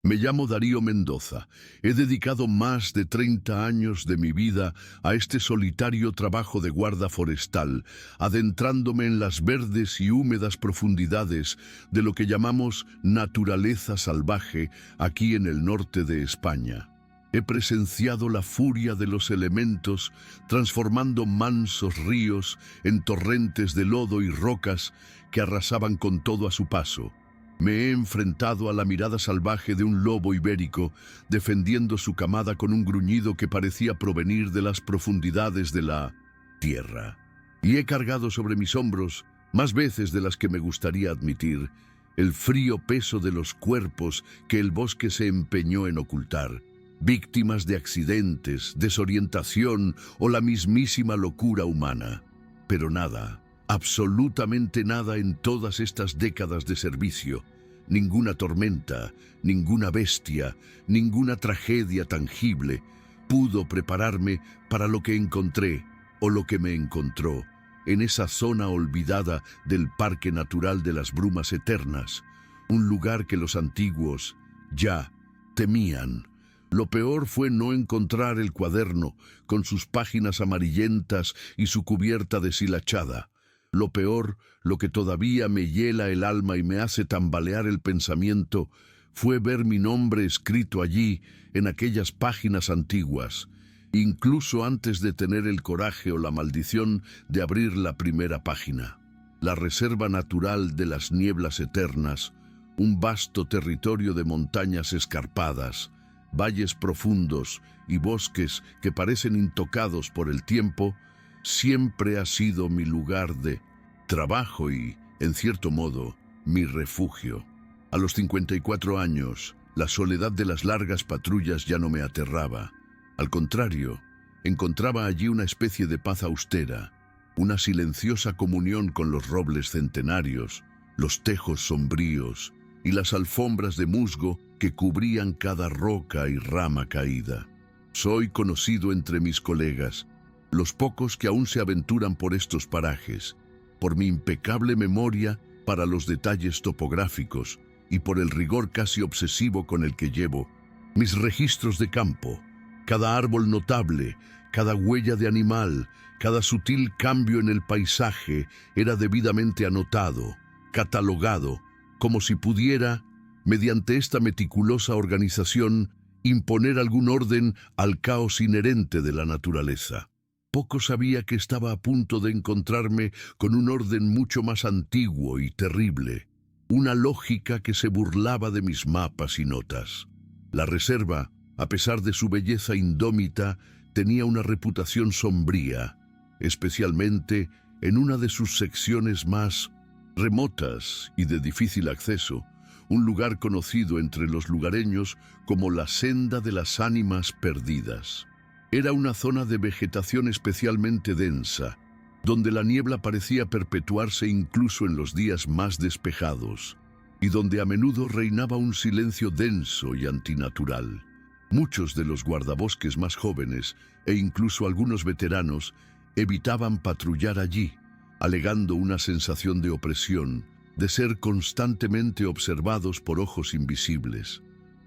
Me llamo Darío Mendoza. He dedicado más de 30 años de mi vida a este solitario trabajo de guarda forestal, adentrándome en las verdes y húmedas profundidades de lo que llamamos naturaleza salvaje aquí en el norte de España. He presenciado la furia de los elementos, transformando mansos ríos en torrentes de lodo y rocas que arrasaban con todo a su paso. Me he enfrentado a la mirada salvaje de un lobo ibérico, defendiendo su camada con un gruñido que parecía provenir de las profundidades de la tierra. Y he cargado sobre mis hombros, más veces de las que me gustaría admitir, el frío peso de los cuerpos que el bosque se empeñó en ocultar, víctimas de accidentes, desorientación o la mismísima locura humana. Pero nada, absolutamente nada en todas estas décadas de servicio, ninguna tormenta, ninguna bestia, ninguna tragedia tangible pudo prepararme para lo que encontré o lo que me encontró en esa zona olvidada del Parque Natural de las Brumas Eternas, un lugar que los antiguos ya temían. Lo peor fue no encontrar el cuaderno con sus páginas amarillentas y su cubierta deshilachada. Lo peor, lo que todavía me hiela el alma y me hace tambalear el pensamiento, fue ver mi nombre escrito allí, en aquellas páginas antiguas, incluso antes de tener el coraje o la maldición de abrir la primera página. La Reserva Natural de las Nieblas Eternas, un vasto territorio de montañas escarpadas, valles profundos y bosques que parecen intocados por el tiempo, siempre ha sido mi lugar de trabajo y, en cierto modo, mi refugio. A los 54 años, la soledad de las largas patrullas ya no me aterraba. Al contrario, encontraba allí una especie de paz austera, una silenciosa comunión con los robles centenarios, los tejos sombríos y las alfombras de musgo que cubrían cada roca y rama caída. Soy conocido entre mis colegas, los pocos que aún se aventuran por estos parajes, por mi impecable memoria para los detalles topográficos y por el rigor casi obsesivo con el que llevo mis registros de campo. Cada árbol notable, cada huella de animal, cada sutil cambio en el paisaje era debidamente anotado, catalogado, como si pudiera, mediante esta meticulosa organización, imponer algún orden al caos inherente de la naturaleza. Poco sabía que estaba a punto de encontrarme con un orden mucho más antiguo y terrible, una lógica que se burlaba de mis mapas y notas. La reserva, a pesar de su belleza indómita, tenía una reputación sombría, especialmente en una de sus secciones más remotas y de difícil acceso, un lugar conocido entre los lugareños como la Senda de las Ánimas Perdidas. Era una zona de vegetación especialmente densa, donde la niebla parecía perpetuarse incluso en los días más despejados, y donde a menudo reinaba un silencio denso y antinatural. Muchos de los guardabosques más jóvenes, e incluso algunos veteranos, evitaban patrullar allí, alegando una sensación de opresión, de ser constantemente observados por ojos invisibles.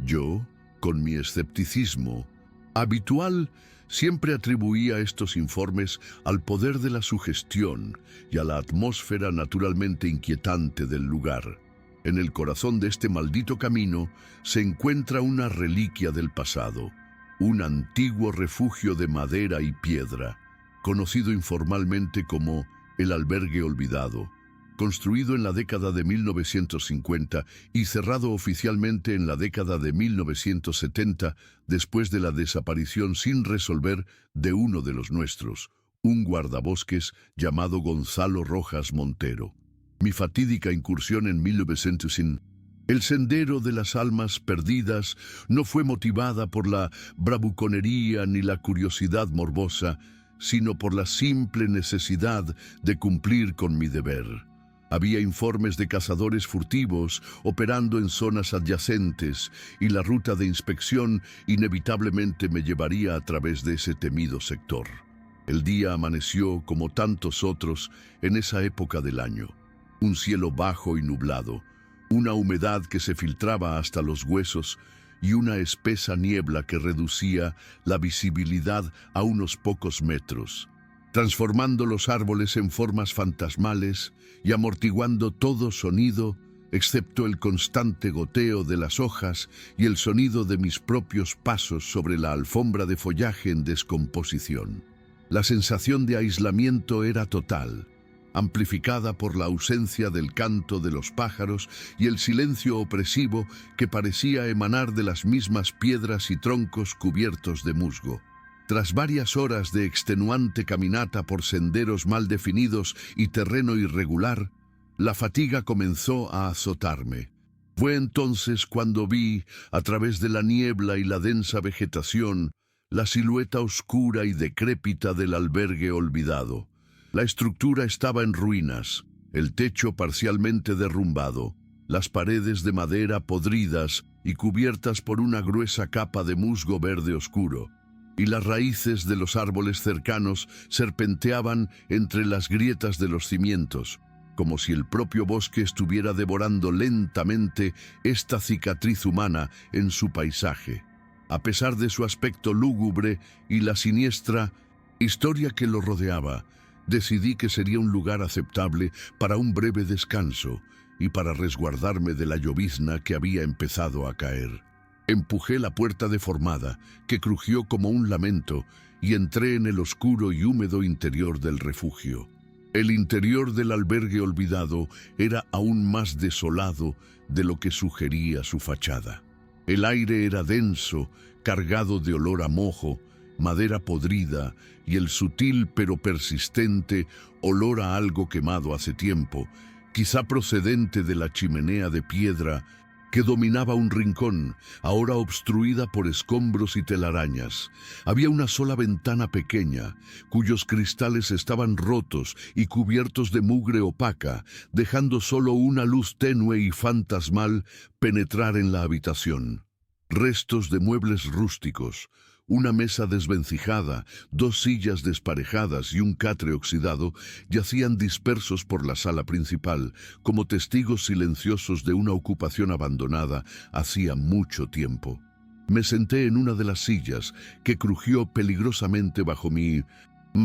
Yo, con mi escepticismo habitual, siempre atribuía estos informes al poder de la sugestión y a la atmósfera naturalmente inquietante del lugar. En el corazón de este maldito camino se encuentra una reliquia del pasado, un antiguo refugio de madera y piedra, conocido informalmente como el Albergue Olvidado, construido en la década de 1950 y cerrado oficialmente en la década de 1970 después de la desaparición sin resolver de uno de los nuestros, un guardabosques llamado Gonzalo Rojas Montero. Mi fatídica incursión en 1900 el Sendero de las Almas Perdidas no fue motivada por la bravuconería ni la curiosidad morbosa, sino por la simple necesidad de cumplir con mi deber. Había informes de cazadores furtivos operando en zonas adyacentes y la ruta de inspección inevitablemente me llevaría a través de ese temido sector. El día amaneció como tantos otros en esa época del año. Un cielo bajo y nublado, una humedad que se filtraba hasta los huesos y una espesa niebla que reducía la visibilidad a unos pocos metros, transformando los árboles en formas fantasmales y amortiguando todo sonido, excepto el constante goteo de las hojas y el sonido de mis propios pasos sobre la alfombra de follaje en descomposición. La sensación de aislamiento era total, amplificada por la ausencia del canto de los pájaros y el silencio opresivo que parecía emanar de las mismas piedras y troncos cubiertos de musgo. Tras varias horas de extenuante caminata por senderos mal definidos y terreno irregular, la fatiga comenzó a azotarme. Fue entonces cuando vi, a través de la niebla y la densa vegetación, la silueta oscura y decrépita del albergue olvidado. La estructura estaba en ruinas, el techo parcialmente derrumbado, las paredes de madera podridas y cubiertas por una gruesa capa de musgo verde oscuro, y las raíces de los árboles cercanos serpenteaban entre las grietas de los cimientos, como si el propio bosque estuviera devorando lentamente esta cicatriz humana en su paisaje. A pesar de su aspecto lúgubre y la siniestra historia que lo rodeaba, decidí que sería un lugar aceptable para un breve descanso y para resguardarme de la llovizna que había empezado a caer. Empujé la puerta deformada, que crujió como un lamento, y entré en el oscuro y húmedo interior del refugio. El interior del albergue olvidado era aún más desolado de lo que sugería su fachada. El aire era denso, cargado de olor a mojo, madera podrida y el sutil pero persistente olor a algo quemado hace tiempo, quizá procedente de la chimenea de piedra que dominaba un rincón, ahora obstruida por escombros y telarañas. Había una sola ventana pequeña, cuyos cristales estaban rotos y cubiertos de mugre opaca, dejando solo una luz tenue y fantasmal penetrar en la habitación. Restos de muebles rústicos, una mesa desvencijada, dos sillas desparejadas y un catre oxidado yacían dispersos por la sala principal, como testigos silenciosos de una ocupación abandonada hacía mucho tiempo. Me senté en una de las sillas, que crujió peligrosamente bajo mi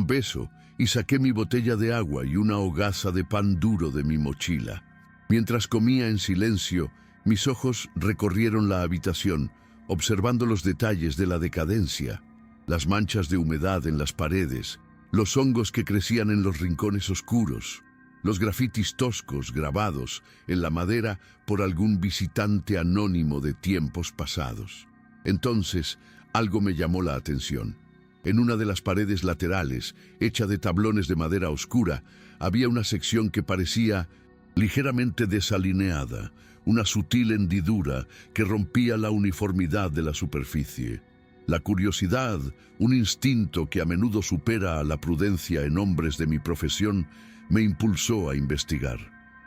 peso, y saqué mi botella de agua y una hogaza de pan duro de mi mochila. Mientras comía en silencio, mis ojos recorrieron la habitación, observando los detalles de la decadencia, las manchas de humedad en las paredes, los hongos que crecían en los rincones oscuros, los grafitis toscos grabados en la madera por algún visitante anónimo de tiempos pasados. Entonces, algo me llamó la atención. En una de las paredes laterales, hecha de tablones de madera oscura, había una sección que parecía ligeramente desalineada, una sutil hendidura que rompía la uniformidad de la superficie. La curiosidad, un instinto que a menudo supera a la prudencia en hombres de mi profesión, me impulsó a investigar.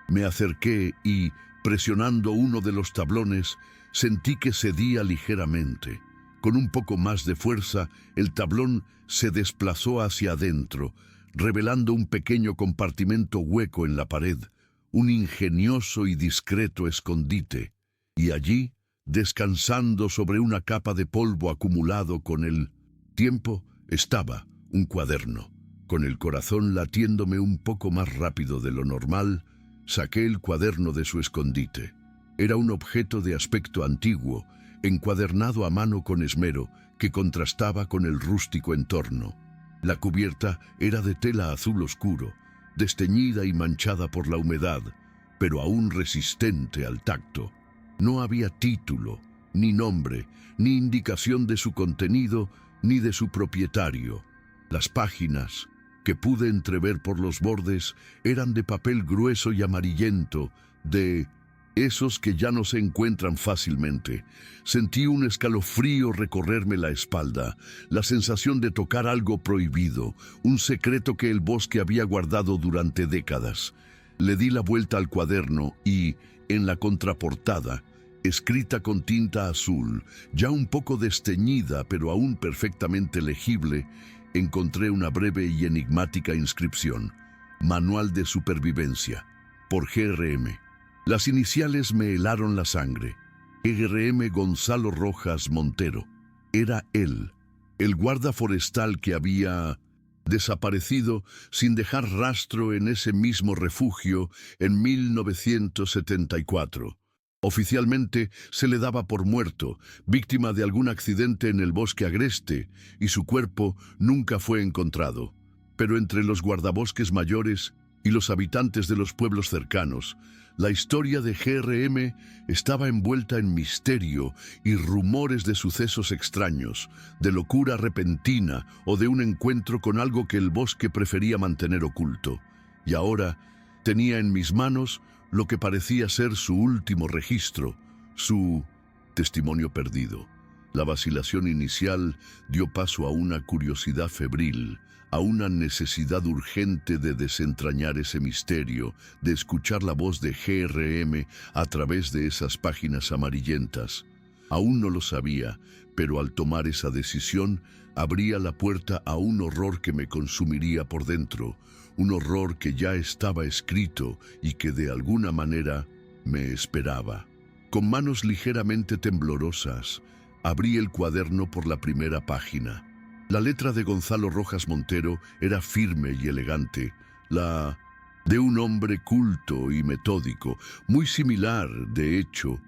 Me acerqué y, presionando uno de los tablones, sentí que cedía ligeramente. Con un poco más de fuerza, el tablón se desplazó hacia adentro, revelando un pequeño compartimento hueco en la pared, un ingenioso y discreto escondite, y allí, descansando sobre una capa de polvo acumulado con el tiempo, estaba un cuaderno. Con el corazón latiéndome un poco más rápido de lo normal, saqué el cuaderno de su escondite. Era un objeto de aspecto antiguo, encuadernado a mano con esmero, que contrastaba con el rústico entorno. La cubierta era de tela azul oscuro, desteñida y manchada por la humedad, pero aún resistente al tacto. No había título, ni nombre, ni indicación de su contenido, ni de su propietario. Las páginas, que pude entrever por los bordes, eran de papel grueso y amarillento, de esos que ya no se encuentran fácilmente. Sentí un escalofrío recorrerme la espalda, la sensación de tocar algo prohibido, un secreto que el bosque había guardado durante décadas. Le di la vuelta al cuaderno y, en la contraportada, escrita con tinta azul, ya un poco desteñida pero aún perfectamente legible, encontré una breve y enigmática inscripción: Manual de Supervivencia, por G.R.M. Las iniciales me helaron la sangre. GRM Gonzalo Rojas Montero. Era él, el guarda forestal que había desaparecido sin dejar rastro en ese mismo refugio en 1974. Oficialmente se le daba por muerto, víctima de algún accidente en el bosque agreste, y su cuerpo nunca fue encontrado. Pero entre los guardabosques mayores y los habitantes de los pueblos cercanos, la historia de GRM estaba envuelta en misterio y rumores de sucesos extraños, de locura repentina o de un encuentro con algo que el bosque prefería mantener oculto. Y ahora tenía en mis manos lo que parecía ser su último registro, su testimonio perdido. La vacilación inicial dio paso a una curiosidad febril, a una necesidad urgente de desentrañar ese misterio, de escuchar la voz de GRM a través de esas páginas amarillentas. Aún no lo sabía, pero al tomar esa decisión, abría la puerta a un horror que me consumiría por dentro, un horror que ya estaba escrito y que de alguna manera me esperaba. Con manos ligeramente temblorosas, abrí el cuaderno por la primera página. La letra de Gonzalo Rojas Montero era firme y elegante, la de un hombre culto y metódico, muy similar, de hecho,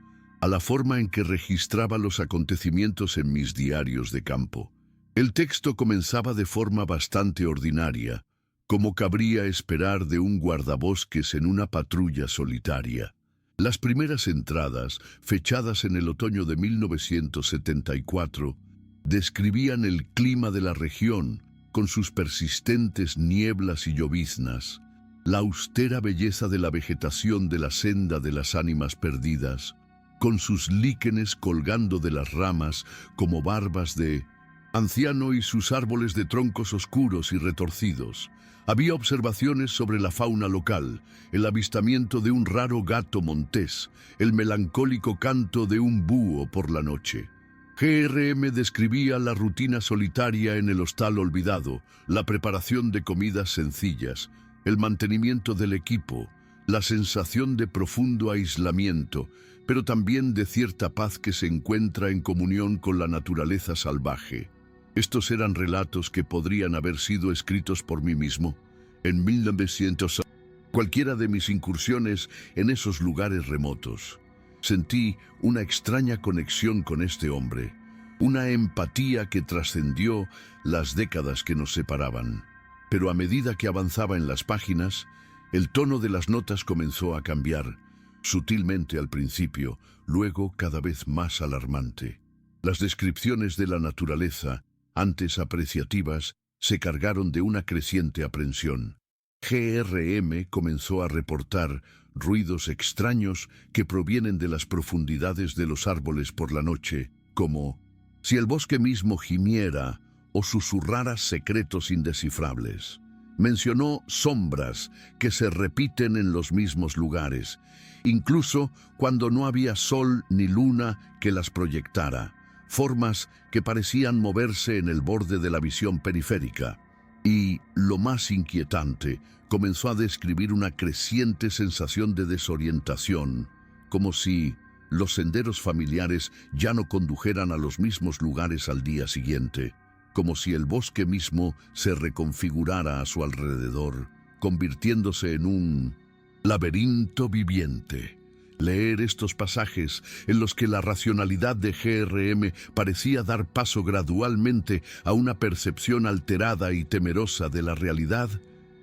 a la forma en que registraba los acontecimientos en mis diarios de campo. El texto comenzaba de forma bastante ordinaria, como cabría esperar de un guardabosques en una patrulla solitaria. Las primeras entradas, fechadas en el otoño de 1974, describían el clima de la región, con sus persistentes nieblas y lloviznas, la austera belleza de la vegetación de la senda de las ánimas perdidas, con sus líquenes colgando de las ramas como barbas de anciano y sus árboles de troncos oscuros y retorcidos. Había observaciones sobre la fauna local, el avistamiento de un raro gato montés, el melancólico canto de un búho por la noche. GRM describía la rutina solitaria en el hostal olvidado, la preparación de comidas sencillas, el mantenimiento del equipo, la sensación de profundo aislamiento, pero también de cierta paz que se encuentra en comunión con la naturaleza salvaje. Estos eran relatos que podrían haber sido escritos por mí mismo en 1900. Cualquiera de mis incursiones en esos lugares remotos. Sentí una extraña conexión con este hombre, una empatía que trascendió las décadas que nos separaban. Pero a medida que avanzaba en las páginas, el tono de las notas comenzó a cambiar, sutilmente al principio, luego cada vez más alarmante. Las descripciones de la naturaleza, antes apreciativas, se cargaron de una creciente aprensión. GRM comenzó a reportar ruidos extraños que provienen de las profundidades de los árboles por la noche, como si el bosque mismo gimiera o susurrara secretos indescifrables. Mencionó sombras que se repiten en los mismos lugares, incluso cuando no había sol ni luna que las proyectara, formas que parecían moverse en el borde de la visión periférica. Y, lo más inquietante, comenzó a describir una creciente sensación de desorientación, como si los senderos familiares ya no condujeran a los mismos lugares al día siguiente, como si el bosque mismo se reconfigurara a su alrededor, convirtiéndose en un laberinto viviente. Leer estos pasajes en los que la racionalidad de GRM parecía dar paso gradualmente a una percepción alterada y temerosa de la realidad,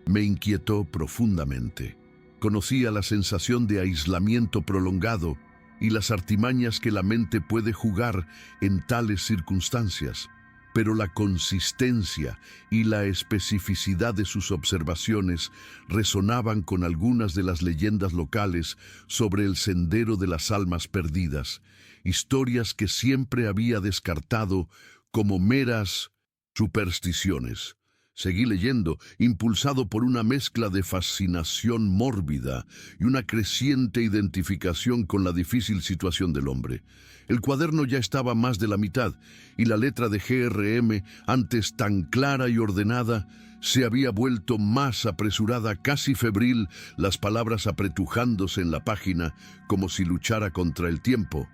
me inquietó profundamente. Conocía la sensación de aislamiento prolongado y las artimañas que la mente puede jugar en tales circunstancias, pero la consistencia y la especificidad de sus observaciones resonaban con algunas de las leyendas locales sobre el sendero de las almas perdidas, historias que siempre había descartado como meras supersticiones. Seguí leyendo, impulsado por una mezcla de fascinación mórbida y una creciente identificación con la difícil situación del hombre. El cuaderno ya estaba más de la mitad, y la letra de GRM, antes tan clara y ordenada, se había vuelto más apresurada, casi febril, las palabras apretujándose en la página como si luchara contra el tiempo.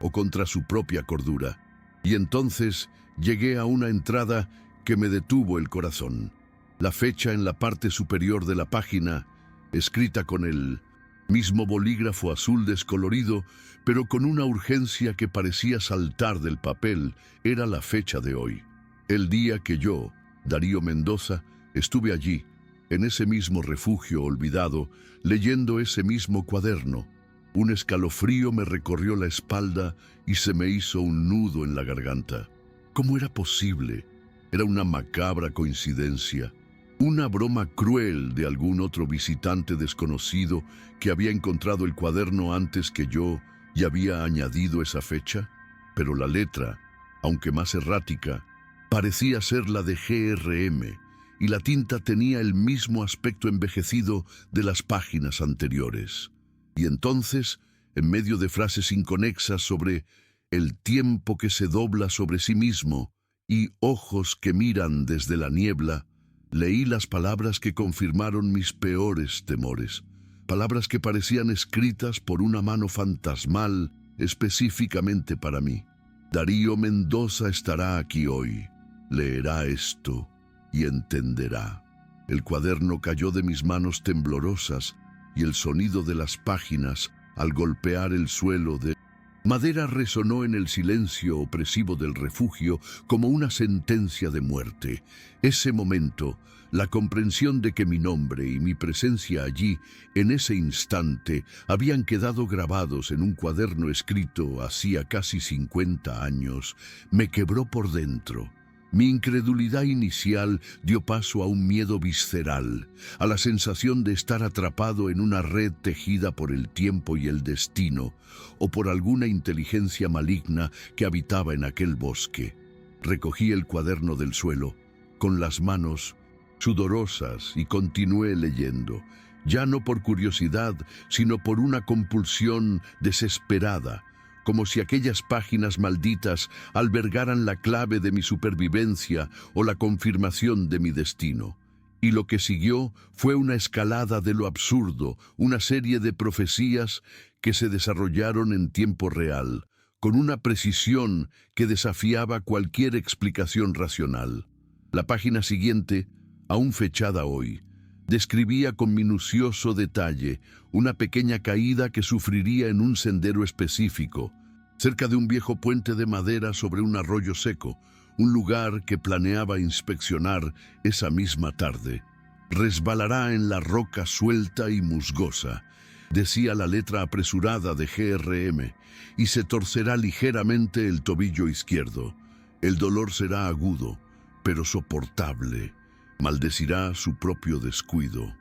o contra su propia cordura. Y entonces llegué a una entrada que me detuvo el corazón. La fecha en la parte superior de la página, escrita con el mismo bolígrafo azul descolorido, pero con una urgencia que parecía saltar del papel, era la fecha de hoy. El día que yo, Darío Mendoza, estuve allí, en ese mismo refugio olvidado, leyendo ese mismo cuaderno. Un escalofrío me recorrió la espalda y se me hizo un nudo en la garganta. ¿Cómo era posible? Era una macabra coincidencia. Una broma cruel de algún otro visitante desconocido que había encontrado el cuaderno antes que yo y había añadido esa fecha. Pero la letra, aunque más errática, parecía ser la de GRM, y la tinta tenía el mismo aspecto envejecido de las páginas anteriores. Y entonces, en medio de frases inconexas sobre el tiempo que se dobla sobre sí mismo y ojos que miran desde la niebla, leí las palabras que confirmaron mis peores temores, palabras que parecían escritas por una mano fantasmal específicamente para mí. Darío Mendoza estará aquí hoy, leerá esto y entenderá. El cuaderno cayó de mis manos temblorosas y el sonido de las páginas al golpear el suelo de madera resonó en el silencio opresivo del refugio como una sentencia de muerte. Ese momento, la comprensión de que mi nombre y mi presencia allí, en ese instante, habían quedado grabados en un cuaderno escrito hacía casi 50 años, me quebró por dentro. Mi incredulidad inicial dio paso a un miedo visceral, a la sensación de estar atrapado en una red tejida por el tiempo y el destino, o por alguna inteligencia maligna que habitaba en aquel bosque. Recogí el cuaderno del suelo, con las manos sudorosas, y continué leyendo, ya no por curiosidad, sino por una compulsión desesperada, como si aquellas páginas malditas albergaran la clave de mi supervivencia o la confirmación de mi destino. Y lo que siguió fue una escalada de lo absurdo, una serie de profecías que se desarrollaron en tiempo real, con una precisión que desafiaba cualquier explicación racional. La página siguiente, aún fechada hoy, describía con minucioso detalle una pequeña caída que sufriría en un sendero específico, cerca de un viejo puente de madera sobre un arroyo seco, un lugar que planeaba inspeccionar esa misma tarde. Resbalará en la roca suelta y musgosa, decía la letra apresurada de GRM, y se torcerá ligeramente el tobillo izquierdo. El dolor será agudo, pero soportable. Maldecirá su propio descuido.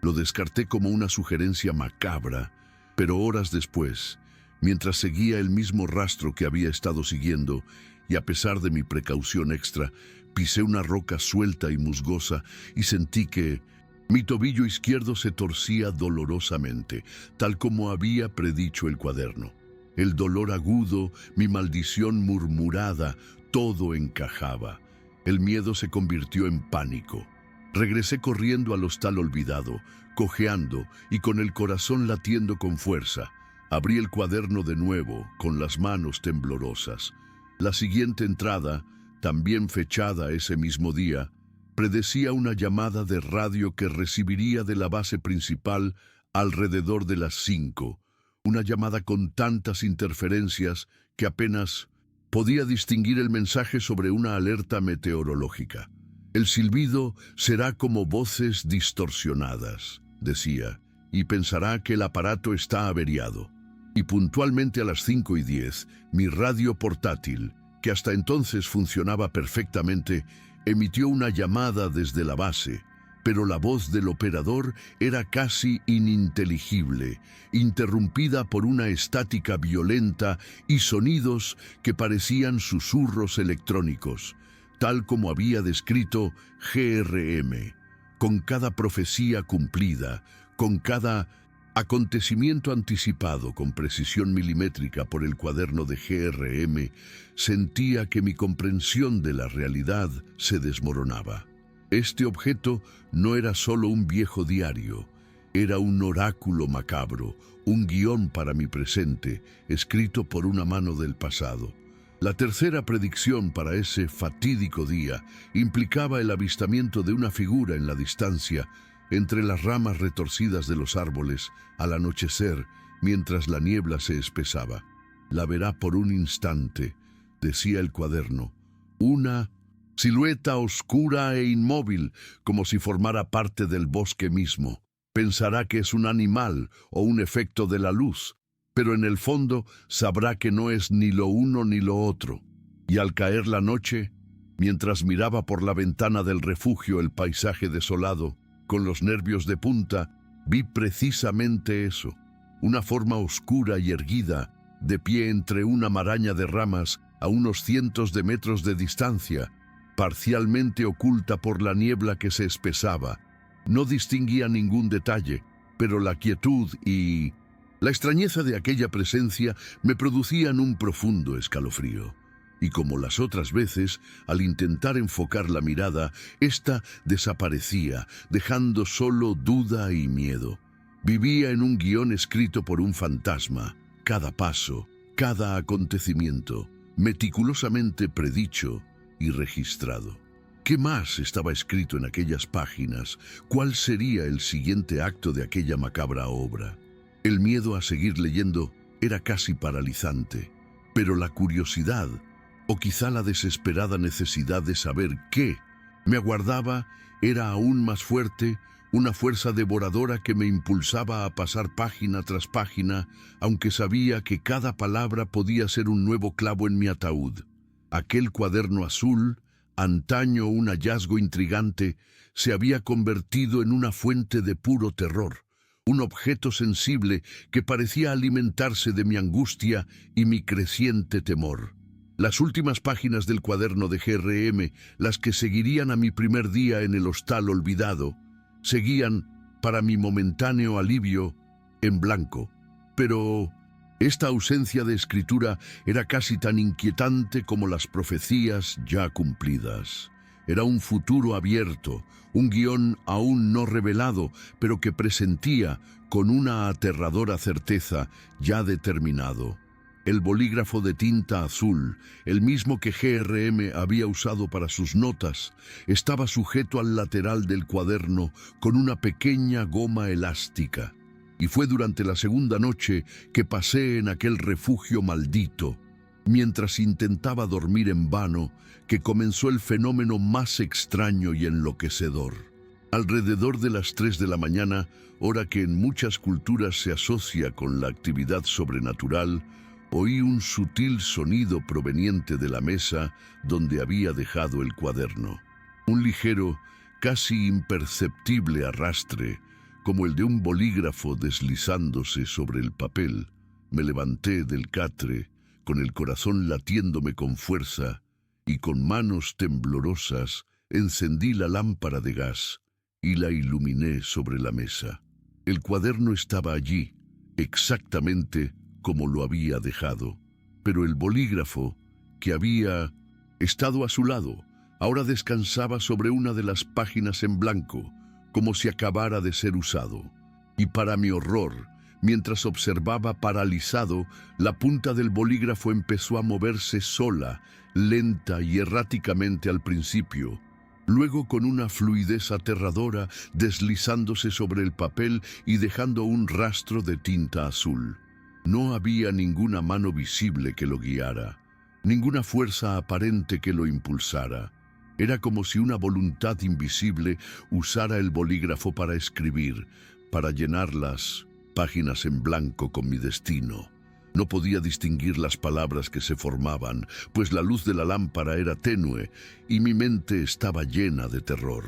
Lo descarté como una sugerencia macabra, pero horas después, mientras seguía el mismo rastro que había estado siguiendo, y a pesar de mi precaución extra, pisé una roca suelta y musgosa y sentí que mi tobillo izquierdo se torcía dolorosamente, tal como había predicho el cuaderno. El dolor agudo, mi maldición murmurada, todo encajaba. El miedo se convirtió en pánico. Regresé corriendo al hostal olvidado, cojeando y con el corazón latiendo con fuerza. Abrí el cuaderno de nuevo, con las manos temblorosas. La siguiente entrada, también fechada ese mismo día, predecía una llamada de radio que recibiría de la base principal alrededor de las 5. Una llamada con tantas interferencias que apenas podía distinguir el mensaje sobre una alerta meteorológica. El silbido será como voces distorsionadas, decía, y pensará que el aparato está averiado. Y puntualmente a las 5:10, mi radio portátil, que hasta entonces funcionaba perfectamente, emitió una llamada desde la base, pero la voz del operador era casi ininteligible, interrumpida por una estática violenta y sonidos que parecían susurros electrónicos, tal como había descrito GRM, con cada profecía cumplida, con cada acontecimiento anticipado con precisión milimétrica por el cuaderno de GRM, sentía que mi comprensión de la realidad se desmoronaba. Este objeto no era solo un viejo diario, Era un oráculo macabro, un guión para mi presente, escrito por una mano del pasado. La tercera predicción para ese fatídico día implicaba el avistamiento de una figura en la distancia, entre las ramas retorcidas de los árboles, al anochecer, mientras la niebla se espesaba. La verá por un instante, decía el cuaderno, una silueta oscura e inmóvil, como si formara parte del bosque mismo. Pensará que es un animal o un efecto de la luz, pero en el fondo sabrá que no es ni lo uno ni lo otro. Y al caer la noche, mientras miraba por la ventana del refugio el paisaje desolado, con los nervios de punta, vi precisamente eso, una forma oscura y erguida, de pie entre una maraña de ramas a unos cientos de metros de distancia, parcialmente oculta por la niebla que se espesaba. No distinguía ningún detalle, pero la quietud y la extrañeza de aquella presencia me producían un profundo escalofrío. Y como las otras veces, al intentar enfocar la mirada, ésta desaparecía, dejando solo duda y miedo. Vivía en un guión escrito por un fantasma, cada paso, cada acontecimiento, meticulosamente predicho y registrado. ¿Qué más estaba escrito en aquellas páginas? ¿Cuál sería el siguiente acto de aquella macabra obra? El miedo a seguir leyendo era casi paralizante, pero la curiosidad, o quizá la desesperada necesidad de saber qué me aguardaba, era aún más fuerte, una fuerza devoradora que me impulsaba a pasar página tras página, aunque sabía que cada palabra podía ser un nuevo clavo en mi ataúd. Aquel cuaderno azul, antaño un hallazgo intrigante, se había convertido en una fuente de puro terror, un objeto sensible que parecía alimentarse de mi angustia y mi creciente temor. Las últimas páginas del cuaderno de GRM, las que seguirían a mi primer día en el hostal olvidado, seguían, para mi momentáneo alivio, en blanco. Pero esta ausencia de escritura era casi tan inquietante como las profecías ya cumplidas. Era un futuro abierto, un guión aún no revelado, pero que presentía, con una aterradora certeza, ya determinado. El bolígrafo de tinta azul, el mismo que GRM había usado para sus notas, estaba sujeto al lateral del cuaderno con una pequeña goma elástica. Y fue durante la segunda noche que pasé en aquel refugio maldito, mientras intentaba dormir en vano, que comenzó el fenómeno más extraño y enloquecedor. Alrededor de las 3 de la mañana, hora que en muchas culturas se asocia con la actividad sobrenatural, oí un sutil sonido proveniente de la mesa donde había dejado el cuaderno. Un ligero, casi imperceptible arrastre, como el de un bolígrafo deslizándose sobre el papel. Me levanté del catre, con el corazón latiéndome con fuerza, y con manos temblorosas encendí la lámpara de gas y la iluminé sobre la mesa. El cuaderno estaba allí, exactamente como lo había dejado, pero el bolígrafo, que había estado a su lado, ahora descansaba sobre una de las páginas en blanco, como si acabara de ser usado. Y para mi horror, mientras observaba paralizado, la punta del bolígrafo empezó a moverse sola, lenta y erráticamente al principio, luego con una fluidez aterradora deslizándose sobre el papel y dejando un rastro de tinta azul. No había ninguna mano visible que lo guiara, ninguna fuerza aparente que lo impulsara. Era como si una voluntad invisible usara el bolígrafo para escribir, para llenar las páginas en blanco con mi destino. No podía distinguir las palabras que se formaban, pues la luz de la lámpara era tenue y mi mente estaba llena de terror.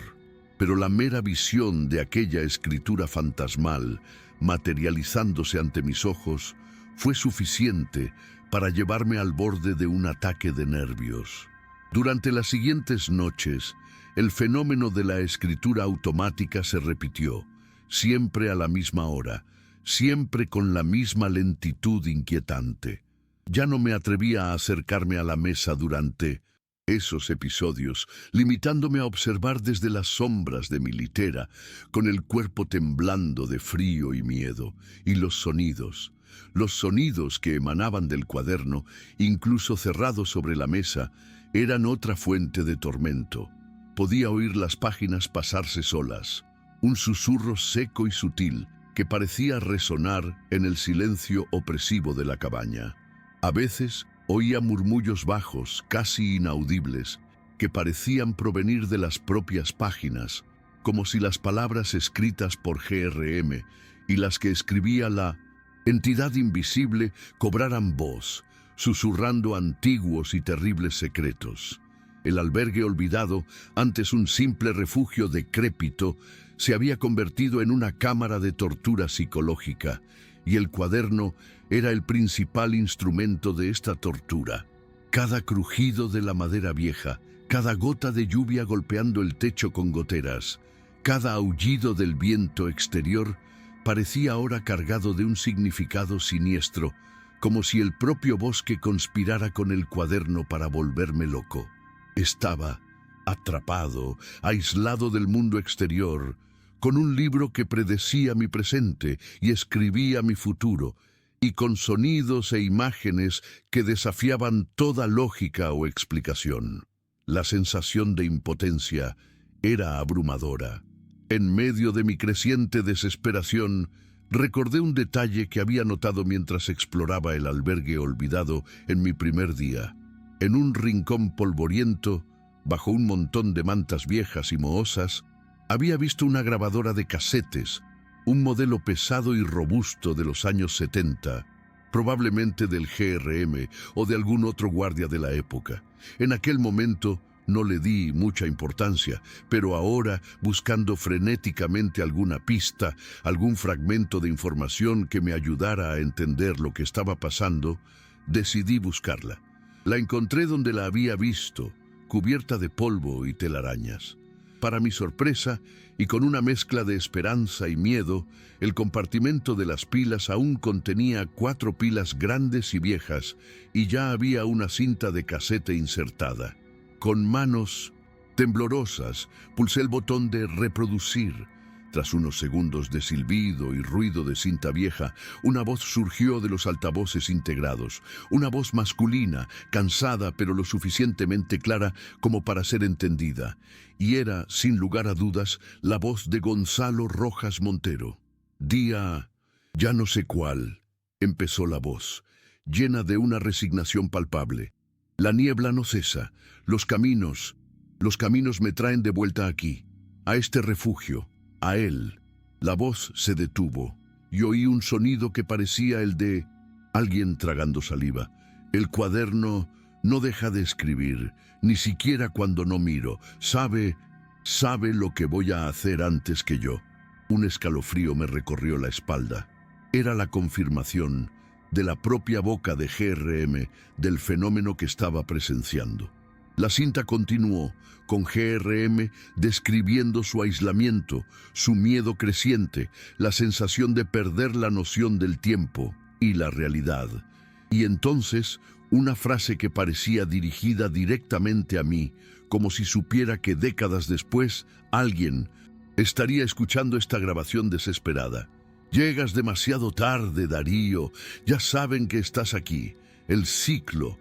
Pero la mera visión de aquella escritura fantasmal, materializándose ante mis ojos, fue suficiente para llevarme al borde de un ataque de nervios. Durante las siguientes noches, el fenómeno de la escritura automática se repitió, siempre a la misma hora, siempre con la misma lentitud inquietante. Ya no me atrevía a acercarme a la mesa durante Esos episodios, limitándome a observar desde las sombras de mi litera, con el cuerpo temblando de frío y miedo, y los sonidos que emanaban del cuaderno, incluso cerrados sobre la mesa, eran otra fuente de tormento. Podía oír las páginas pasarse solas, un susurro seco y sutil que parecía resonar en el silencio opresivo de la cabaña. A veces oía murmullos bajos, casi inaudibles, que parecían provenir de las propias páginas, como si las palabras escritas por GRM y las que escribía la entidad invisible cobraran voz, susurrando antiguos y terribles secretos. El albergue olvidado, antes un simple refugio decrépito, se había convertido en una cámara de tortura psicológica, y el cuaderno era el principal instrumento de esta tortura. Cada crujido de la madera vieja, cada gota de lluvia golpeando el techo con goteras, cada aullido del viento exterior parecía ahora cargado de un significado siniestro, como si el propio bosque conspirara con el cuaderno para volverme loco. Estaba atrapado, aislado del mundo exterior, con un libro que predecía mi presente y escribía mi futuro, y con sonidos e imágenes que desafiaban toda lógica o explicación. La sensación de impotencia era abrumadora. En medio de mi creciente desesperación, recordé un detalle que había notado mientras exploraba el albergue olvidado en mi primer día. En un rincón polvoriento, bajo un montón de mantas viejas y mohosas, había visto una grabadora de casetes, un modelo pesado y robusto de los años 70, probablemente del GRM o de algún otro guardia de la época. En aquel momento no le di mucha importancia, pero ahora, buscando frenéticamente alguna pista, algún fragmento de información que me ayudara a entender lo que estaba pasando, decidí buscarla. La encontré donde la había visto, cubierta de polvo y telarañas. Para mi sorpresa, y con una mezcla de esperanza y miedo, el compartimento de las pilas aún contenía 4 pilas grandes y viejas, y ya había una cinta de casete insertada. Con manos temblorosas, pulsé el botón de reproducir. Tras unos segundos de silbido y ruido de cinta vieja, una voz surgió de los altavoces integrados. Una voz masculina, cansada pero lo suficientemente clara como para ser entendida. Y era, sin lugar a dudas, la voz de Gonzalo Rojas Montero. Día, ya no sé cuál, empezó la voz, llena de una resignación palpable. La niebla no cesa, los caminos me traen de vuelta aquí, a este refugio. A él. La voz se detuvo y oí un sonido que parecía el de alguien tragando saliva. El cuaderno no deja de escribir, ni siquiera cuando no miro. Sabe lo que voy a hacer antes que yo. Un escalofrío me recorrió la espalda. Era la confirmación de la propia boca de GRM del fenómeno que estaba presenciando. La cinta continuó, con GRM describiendo su aislamiento, su miedo creciente, la sensación de perder la noción del tiempo y la realidad. Y entonces, una frase que parecía dirigida directamente a mí, como si supiera que décadas después, alguien estaría escuchando esta grabación desesperada. Llegas demasiado tarde, Darío. Ya saben que estás aquí. El ciclo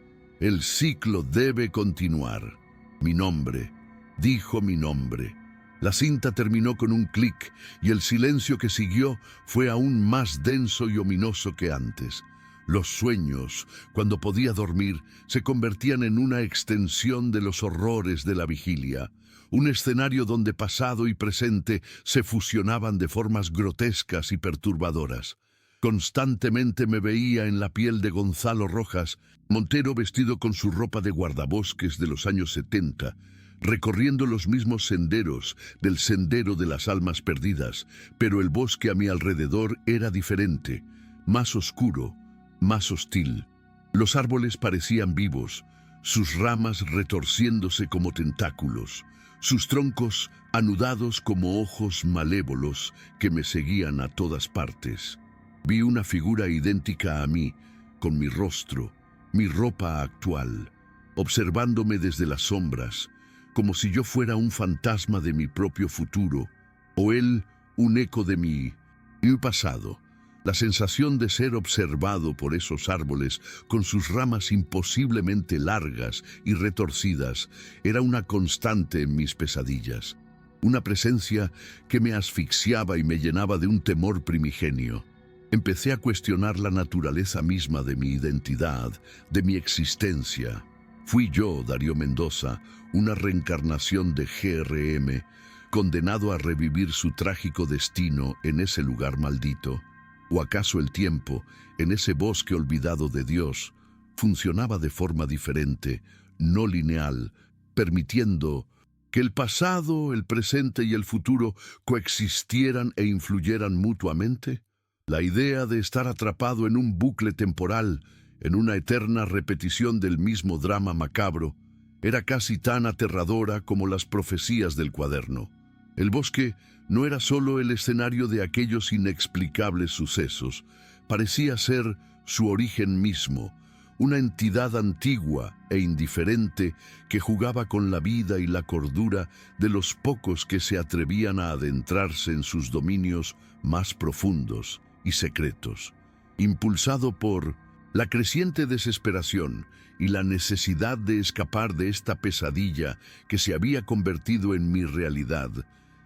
debe continuar. Mi nombre, dijo mi nombre. La cinta terminó con un clic y el silencio que siguió fue aún más denso y ominoso que antes. Los sueños, cuando podía dormir, se convertían en una extensión de los horrores de la vigilia. Un escenario donde pasado y presente se fusionaban de formas grotescas y perturbadoras. Constantemente me veía en la piel de Gonzalo Rojas Montero, vestido con su ropa de guardabosques de los años 70, recorriendo los mismos senderos del Sendero de las Almas Perdidas, pero el bosque a mi alrededor era diferente, más oscuro, más hostil. Los árboles parecían vivos, sus ramas retorciéndose como tentáculos, sus troncos anudados como ojos malévolos que me seguían a todas partes. Vi una figura idéntica a mí, con mi rostro, mi ropa actual, observándome desde las sombras, como si yo fuera un fantasma de mi propio futuro, o él un eco de mi pasado. La sensación de ser observado por esos árboles, con sus ramas imposiblemente largas y retorcidas, era una constante en mis pesadillas. Una presencia que me asfixiaba y me llenaba de un temor primigenio. Empecé a cuestionar la naturaleza misma de mi identidad, de mi existencia. Fui yo, Darío Mendoza, una reencarnación de GRM, condenado a revivir su trágico destino en ese lugar maldito. ¿O acaso el tiempo, en ese bosque olvidado de Dios, funcionaba de forma diferente, no lineal, permitiendo que el pasado, el presente y el futuro coexistieran e influyeran mutuamente? La idea de estar atrapado en un bucle temporal, en una eterna repetición del mismo drama macabro, era casi tan aterradora como las profecías del cuaderno. El bosque no era solo el escenario de aquellos inexplicables sucesos, parecía ser su origen mismo, una entidad antigua e indiferente que jugaba con la vida y la cordura de los pocos que se atrevían a adentrarse en sus dominios más profundos y secretos. Impulsado por la creciente desesperación y la necesidad de escapar de esta pesadilla que se había convertido en mi realidad,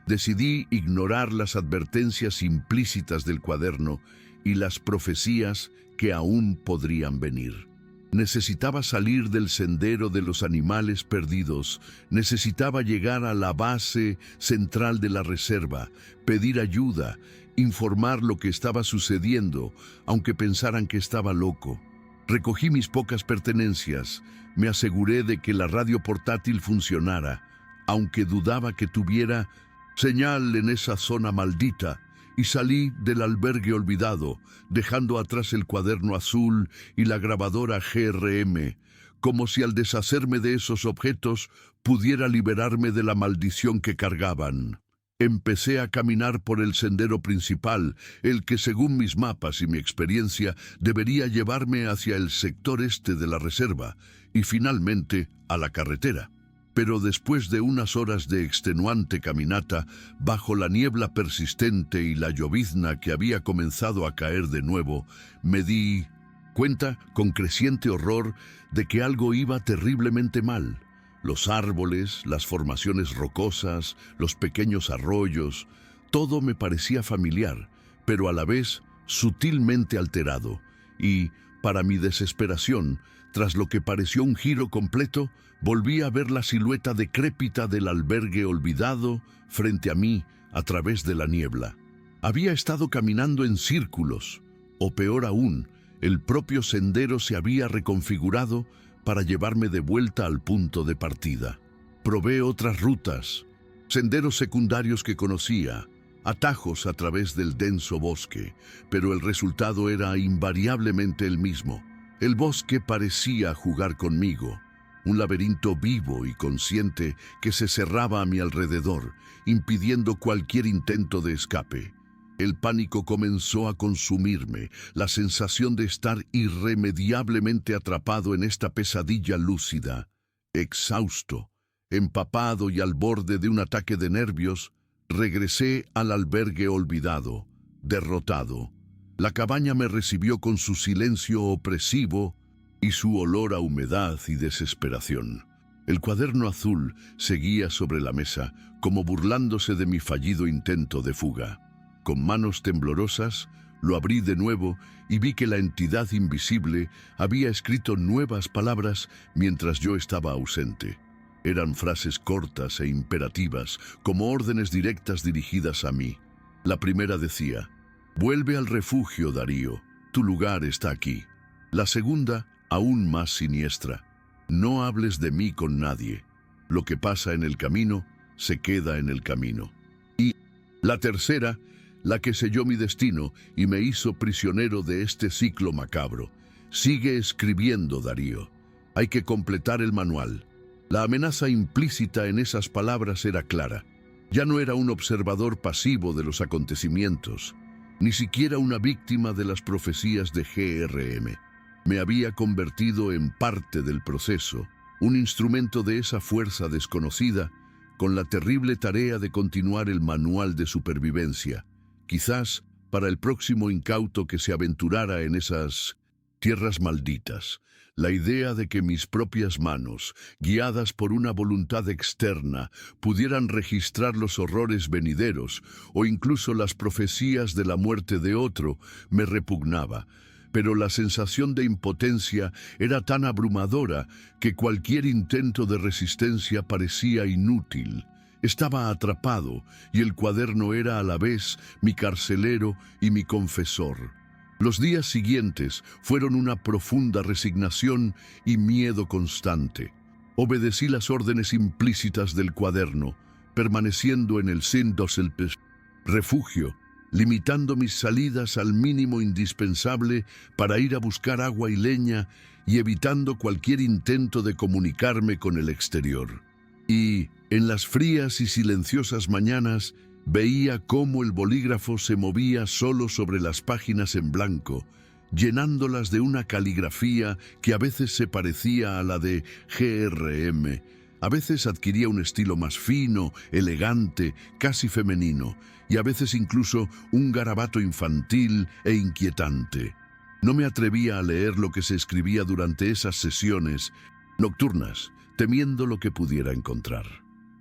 decidí ignorar las advertencias implícitas del cuaderno y las profecías que aún podrían venir. Necesitaba salir del sendero de los animales perdidos, necesitaba llegar a la base central de la reserva, pedir ayuda, informar lo que estaba sucediendo, aunque pensaran que estaba loco. Recogí mis pocas pertenencias, me aseguré de que la radio portátil funcionara, aunque dudaba que tuviera señal en esa zona maldita, y salí del albergue olvidado, dejando atrás el cuaderno azul y la grabadora GRM, como si al deshacerme de esos objetos pudiera liberarme de la maldición que cargaban. Empecé a caminar por el sendero principal, el que según mis mapas y mi experiencia debería llevarme hacia el sector este de la reserva y finalmente a la carretera. Pero después de unas horas de extenuante caminata, bajo la niebla persistente y la llovizna que había comenzado a caer de nuevo, me di cuenta con creciente horror de que algo iba terriblemente mal. Los árboles, las formaciones rocosas, los pequeños arroyos, todo me parecía familiar, pero a la vez sutilmente alterado, y, para mi desesperación, tras lo que pareció un giro completo, volví a ver la silueta decrépita del albergue olvidado frente a mí a través de la niebla. Había estado caminando en círculos, o peor aún, el propio sendero se había reconfigurado para llevarme de vuelta al punto de partida. Probé otras rutas, senderos secundarios que conocía, atajos a través del denso bosque, pero el resultado era invariablemente el mismo. El bosque parecía jugar conmigo, un laberinto vivo y consciente que se cerraba a mi alrededor, impidiendo cualquier intento de escape. El pánico comenzó a consumirme, la sensación de estar irremediablemente atrapado en esta pesadilla lúcida. Exhausto, empapado y al borde de un ataque de nervios, regresé al albergue olvidado, derrotado. La cabaña me recibió con su silencio opresivo y su olor a humedad y desesperación. El cuaderno azul seguía sobre la mesa, como burlándose de mi fallido intento de fuga. Con manos temblorosas, lo abrí de nuevo y vi que la entidad invisible había escrito nuevas palabras mientras yo estaba ausente. Eran frases cortas e imperativas, como órdenes directas dirigidas a mí. La primera decía: «Vuelve al refugio, Darío, tu lugar está aquí». La segunda, aún más siniestra: «No hables de mí con nadie. Lo que pasa en el camino, se queda en el camino». Y la tercera, la que selló mi destino y me hizo prisionero de este ciclo macabro: «Sigue escribiendo, Darío. Hay que completar el manual». La amenaza implícita en esas palabras era clara. Ya no era un observador pasivo de los acontecimientos, ni siquiera una víctima de las profecías de GRM. Me había convertido en parte del proceso, un instrumento de esa fuerza desconocida, con la terrible tarea de continuar el manual de supervivencia, quizás para el próximo incauto que se aventurara en esas tierras malditas. La idea de que mis propias manos, guiadas por una voluntad externa, pudieran registrar los horrores venideros o incluso las profecías de la muerte de otro, me repugnaba. Pero la sensación de impotencia era tan abrumadora que cualquier intento de resistencia parecía inútil. Estaba atrapado y el cuaderno era a la vez mi carcelero y mi confesor. Los días siguientes fueron una profunda resignación y miedo constante. Obedecí las órdenes implícitas del cuaderno, permaneciendo en el refugio, limitando mis salidas al mínimo indispensable para ir a buscar agua y leña y evitando cualquier intento de comunicarme con el exterior. Y, en las frías y silenciosas mañanas, veía cómo el bolígrafo se movía solo sobre las páginas en blanco, llenándolas de una caligrafía que a veces se parecía a la de GRM. A veces adquiría un estilo más fino, elegante, casi femenino, y a veces incluso un garabato infantil e inquietante. No me atrevía a leer lo que se escribía durante esas sesiones nocturnas, temiendo lo que pudiera encontrar.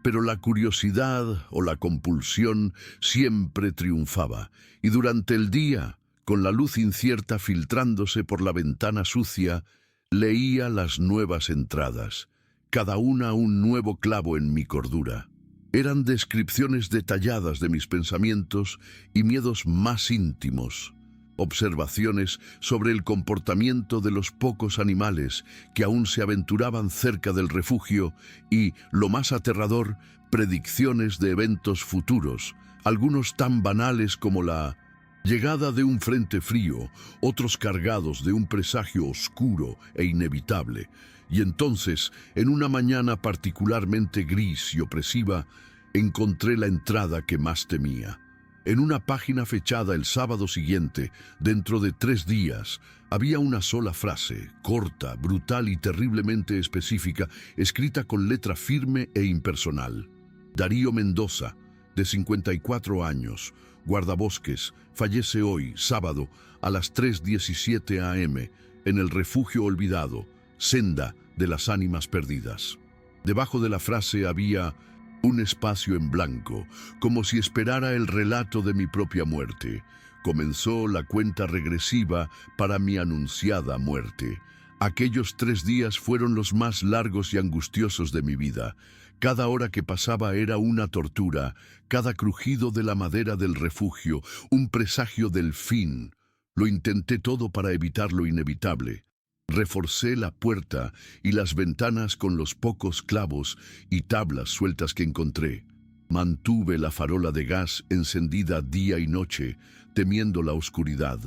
Pero la curiosidad o la compulsión siempre triunfaba, y durante el día, con la luz incierta filtrándose por la ventana sucia, leía las nuevas entradas, cada una un nuevo clavo en mi cordura. Eran descripciones detalladas de mis pensamientos y miedos más íntimos, observaciones sobre el comportamiento de los pocos animales que aún se aventuraban cerca del refugio y, lo más aterrador, predicciones de eventos futuros, algunos tan banales como la llegada de un frente frío, otros cargados de un presagio oscuro e inevitable. Y entonces, en una mañana particularmente gris y opresiva, encontré la entrada que más temía. En una página fechada el sábado siguiente, dentro de 3 días, había una sola frase, corta, brutal y terriblemente específica, escrita con letra firme e impersonal. Darío Mendoza, de 54 años, guardabosques, fallece hoy, sábado, a las 3:17 am, en el refugio olvidado, Senda de las Ánimas Perdidas. Debajo de la frase había un espacio en blanco, como si esperara el relato de mi propia muerte. Comenzó la cuenta regresiva para mi anunciada muerte. Aquellos 3 días fueron los más largos y angustiosos de mi vida. Cada hora que pasaba era una tortura, cada crujido de la madera del refugio, un presagio del fin. Lo intenté todo para evitar lo inevitable. Reforcé la puerta y las ventanas con los pocos clavos y tablas sueltas que encontré. Mantuve la farola de gas encendida día y noche, temiendo la oscuridad.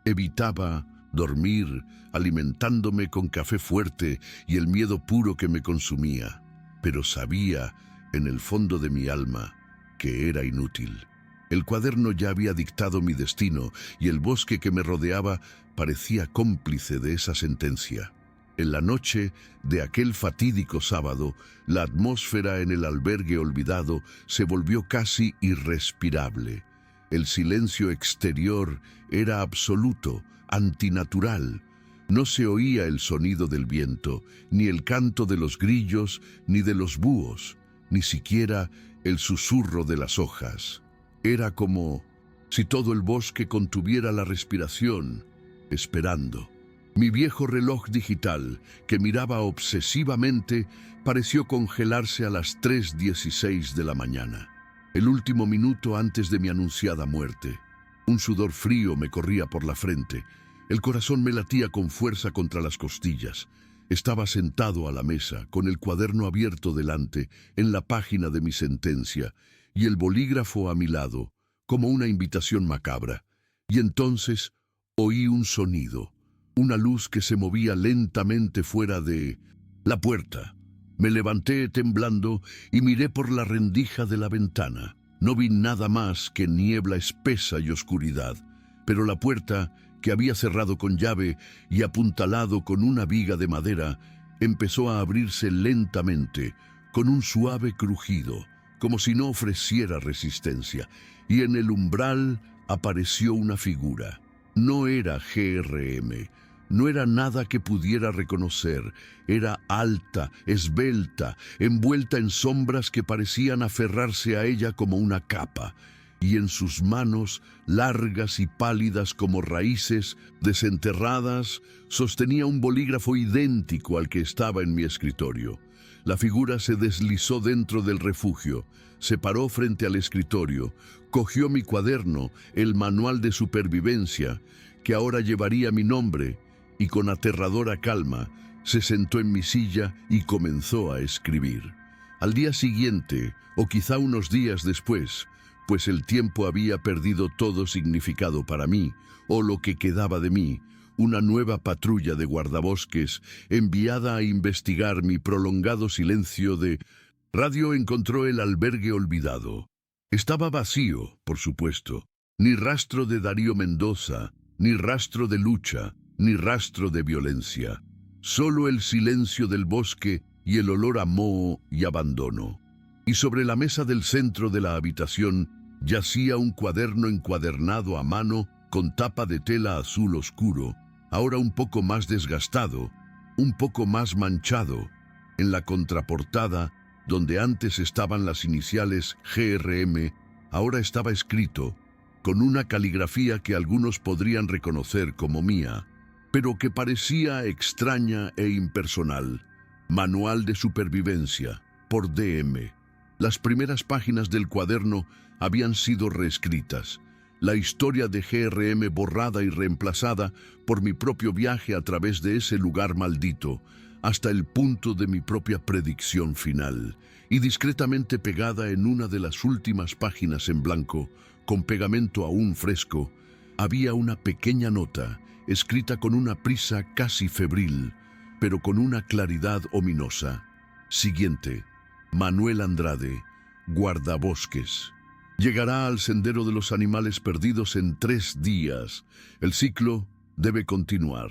Evitaba dormir, alimentándome con café fuerte y el miedo puro que me consumía. Pero sabía, en el fondo de mi alma, que era inútil. El cuaderno ya había dictado mi destino y el bosque que me rodeaba parecía cómplice de esa sentencia. En la noche de aquel fatídico sábado, la atmósfera en el albergue olvidado se volvió casi irrespirable. El silencio exterior era absoluto, antinatural. No se oía el sonido del viento, ni el canto de los grillos, ni de los búhos, ni siquiera el susurro de las hojas. Era como si todo el bosque contuviera la respiración, esperando. Mi viejo reloj digital, que miraba obsesivamente, pareció congelarse a las 3:16 de la mañana, el último minuto antes de mi anunciada muerte. Un sudor frío me corría por la frente. El corazón me latía con fuerza contra las costillas. Estaba sentado a la mesa, con el cuaderno abierto delante, en la página de mi sentencia, y el bolígrafo a mi lado, como una invitación macabra. Y entonces oí un sonido, una luz que se movía lentamente fuera de la puerta. Me levanté temblando y miré por la rendija de la ventana. No vi nada más que niebla espesa y oscuridad, pero la puerta, que había cerrado con llave y apuntalado con una viga de madera, empezó a abrirse lentamente, con un suave crujido, como si no ofreciera resistencia, y en el umbral apareció una figura. No era GRM, no era nada que pudiera reconocer, era alta, esbelta, envuelta en sombras que parecían aferrarse a ella como una capa, y en sus manos, largas y pálidas como raíces desenterradas, sostenía un bolígrafo idéntico al que estaba en mi escritorio. La figura se deslizó dentro del refugio, se paró frente al escritorio, cogió mi cuaderno, el manual de supervivencia, que ahora llevaría mi nombre, y con aterradora calma se sentó en mi silla y comenzó a escribir. Al día siguiente, o quizá unos días después, pues el tiempo había perdido todo significado para mí, o lo que quedaba de mí, una nueva patrulla de guardabosques, enviada a investigar mi prolongado silencio de radio, encontró el albergue olvidado. Estaba vacío, por supuesto, ni rastro de Darío Mendoza, ni rastro de lucha, ni rastro de violencia. Solo el silencio del bosque y el olor a moho y abandono. Y sobre la mesa del centro de la habitación yacía un cuaderno encuadernado a mano con tapa de tela azul oscuro, ahora un poco más desgastado, un poco más manchado. En la contraportada, donde antes estaban las iniciales GRM, ahora estaba escrito, con una caligrafía que algunos podrían reconocer como mía, pero que parecía extraña e impersonal: Manual de Supervivencia, por DM. Las primeras páginas del cuaderno habían sido reescritas, la historia de GRM borrada y reemplazada por mi propio viaje a través de ese lugar maldito, hasta el punto de mi propia predicción final, y discretamente pegada en una de las últimas páginas en blanco, con pegamento aún fresco, había una pequeña nota, escrita con una prisa casi febril, pero con una claridad ominosa. Siguiente: Manuel Andrade, guardabosques. Llegará al sendero de los animales perdidos en 3 días. El ciclo debe continuar.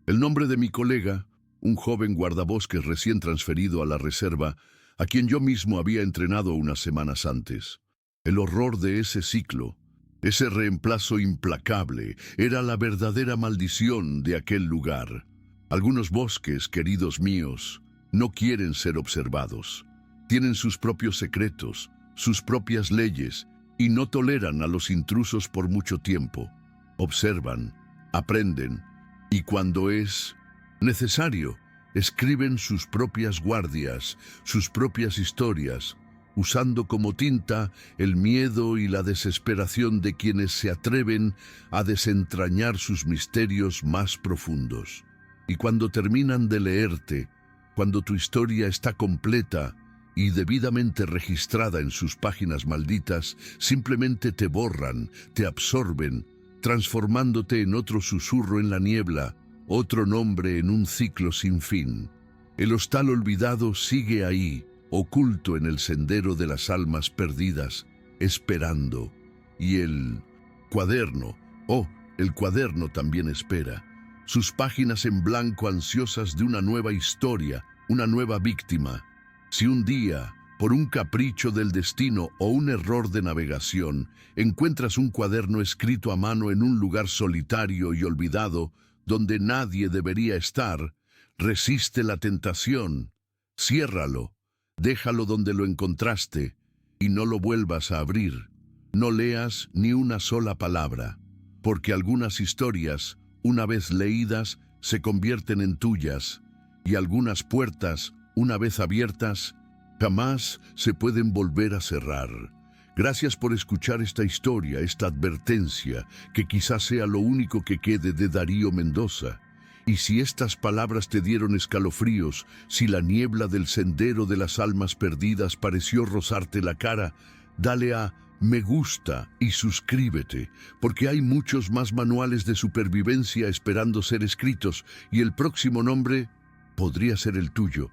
El nombre de mi colega, un joven guardabosques recién transferido a la reserva, a quien yo mismo había entrenado unas semanas antes. El horror de ese ciclo, ese reemplazo implacable, era la verdadera maldición de aquel lugar. Algunos bosques, queridos míos, no quieren ser observados. Tienen sus propios secretos, sus propias leyes, y no toleran a los intrusos por mucho tiempo. Observan, aprenden, y cuando es necesario, escriben sus propias guardias, sus propias historias, usando como tinta el miedo y la desesperación de quienes se atreven a desentrañar sus misterios más profundos. Y cuando terminan de leerte, cuando tu historia está completa y debidamente registrada en sus páginas malditas, simplemente te borran, te absorben, transformándote en otro susurro en la niebla, otro nombre en un ciclo sin fin. El hostal olvidado sigue ahí, oculto en el sendero de las almas perdidas, esperando. Y el cuaderno, el cuaderno también espera. Sus páginas en blanco ansiosas de una nueva historia, una nueva víctima. Si un día, por un capricho del destino o un error de navegación, encuentras un cuaderno escrito a mano en un lugar solitario y olvidado, donde nadie debería estar, resiste la tentación, ciérralo, déjalo donde lo encontraste y no lo vuelvas a abrir. No leas ni una sola palabra, porque algunas historias, una vez leídas, se convierten en tuyas, y algunas puertas, una vez abiertas, jamás se pueden volver a cerrar. Gracias por escuchar esta historia, esta advertencia, que quizás sea lo único que quede de Darío Mendoza. Y si estas palabras te dieron escalofríos, si la niebla del sendero de las almas perdidas pareció rozarte la cara, dale a me gusta y suscríbete, porque hay muchos más manuales de supervivencia esperando ser escritos, y el próximo nombre podría ser el tuyo.